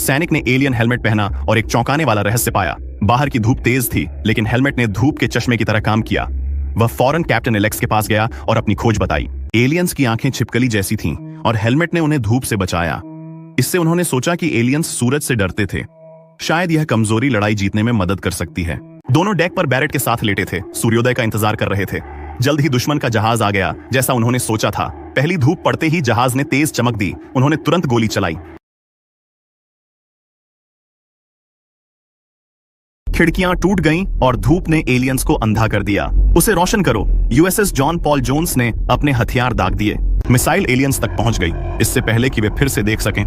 सैनिक ने alien helmet पहना और एक चौंकाने वाला रहस्य पाया। बाहर की धूप तेज थी, लेकिन हेलमेट ने धूप के चश्मे की तरह काम किया। वह फौरन कैप्टन एलेक्स के पास गया और अपनी खोज बताई। एलियंस की आंखें छिपकली जैसी थीं और हेलमेट ने उन्हें धूप से बचाया। इससे उन्होंने सोचा कि एलियंस सूरज से डरते थे। शायद यह कमजोरी लड़ाई जीतने में मदद कर सकती है। दोनों डेक पर बैरेट के साथ लेटे थे, सूर्योदय का इंतजार कर रहे थे। जल्द ही दुश्मन का जहाज आ गया, जैसा उन्होंने सोचा था। पहली धूप पड़ते ही जहाज ने तेज चमक दी। उन्होंने तुरंत गोली चलाई। खिड़कियां टूट गईं और धूप ने एलियंस को अंधा कर दिया। उसे रोशन करो। यूएसएस जॉन पॉल जोन्स ने अपने हथियार दाग दिए। मिसाइल एलियंस तक पहुंच गई, इससे पहले कि वे फिर से देख सकें।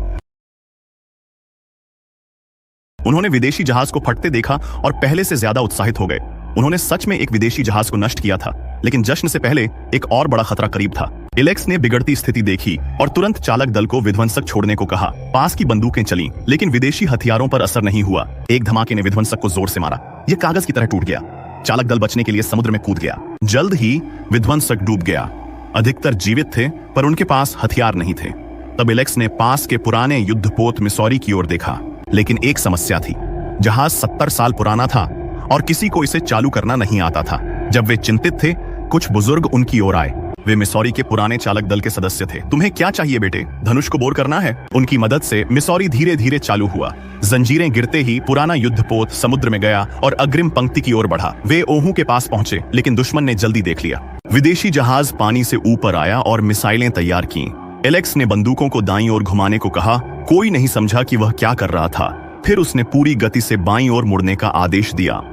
उन्होंने विदेशी जहाज को फटते देखा और पहले से ज्यादा उत्साहित हो गए। उन्होंने सच में एक विदेशी जहाज को नष्ट किया था, लेकिन जश्न से पहले एक और बड़ा खतरा करीब था। एलेक्स ने बिगड़ती स्थिति देखी और तुरंत चालक दल को विध्वंसक छोड़ने को कहा। पास की बंदूकें चलीं, लेकिन विदेशी हथियारों पर असर नहीं हुआ। एक धमाके ने विध्वंसक को जोर से मारा। यह कागज की तरह टूट गया। चालक दल बचने के लिए समुद्र में कूद गया। जल्द ही विध्वंसक डूब गया। अधिकतर जीवित थे, पर उनके पास हथियार नहीं थे। तब एलेक्स ने पास के पुराने युद्धपोत मिसौरी की ओर देखा, लेकिन एक समस्या थी। जहाज 70 साल पुराना था और किसी को इसे चालू करना नहीं आता था। जब वे चिंतित थे, कुछ बुजुर्ग उनकी ओर आए। वे मिसौरी के पुराने चालक दल के सदस्य थे। तुम्हें क्या चाहिए बेटे? धनुष को बोर करना है? उनकी मदद से मिसौरी धीरे धीरे चालू हुआ। जंजीरें गिरते ही पुराना युद्धपोत समुद्र में गया और अग्रिम पंक्ति की ओर बढ़ा। वे ओहू के पास पहुंचे, लेकिन दुश्मन ने जल्दी देख लिया। विदेशी जहाज पानी से ऊपर आया और मिसाइलें तैयार की। एलेक्स ने बंदूकों को दाईं ओर घुमाने को कहा। कोई नहीं समझा कि वह क्या कर रहा था। फिर उसने पूरी गति से बाईं ओर मुड़ने का आदेश दिया।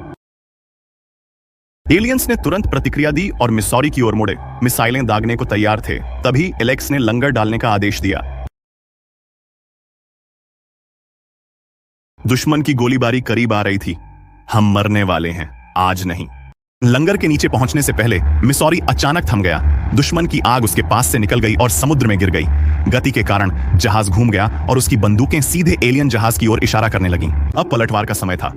एलियंस ने तुरंत प्रतिक्रिया दी और मिसौरी की ओर मुड़े। मिसाइलें दागने को तैयार थे। तभी एलेक्स ने लंगर डालने का आदेश दिया। दुश्मन की गोलीबारी करीब आ रही थी। हम मरने वाले हैं, आज नहीं। लंगर के नीचे पहुंचने से पहले मिसौरी अचानक थम गया। दुश्मन की आग उसके पास से निकल गई और समुद्र में गिर गई। गति के कारण जहाज घूम गया और उसकी बंदूकें सीधे एलियन जहाज की ओर इशारा करने लगीं। अब पलटवार का समय था।